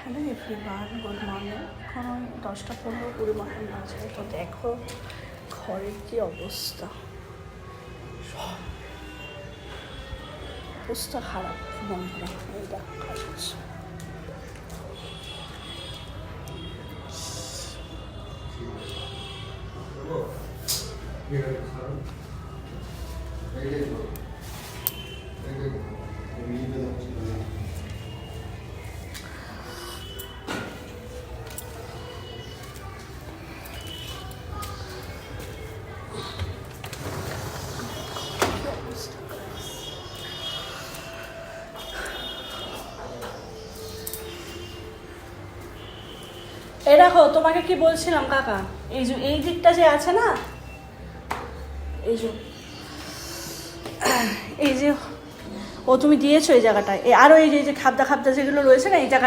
Hello everyone, good morning. এখন ওই 10:15 মতন আছে। তো দেখো ঘরের কি অবস্থা, অবস্থা খারাপ বন্ধুরা। এই দেখো কাজ এই দেখো, তোমাকে কি বলছিলাম কাকা, এই দিকটা যে আছে না, এই যে ও তুমি দিয়েছো এই জায়গাটায়, আরও এই যে খাবদা খাবদা যেগুলো রয়েছে না, এই জায়গাটা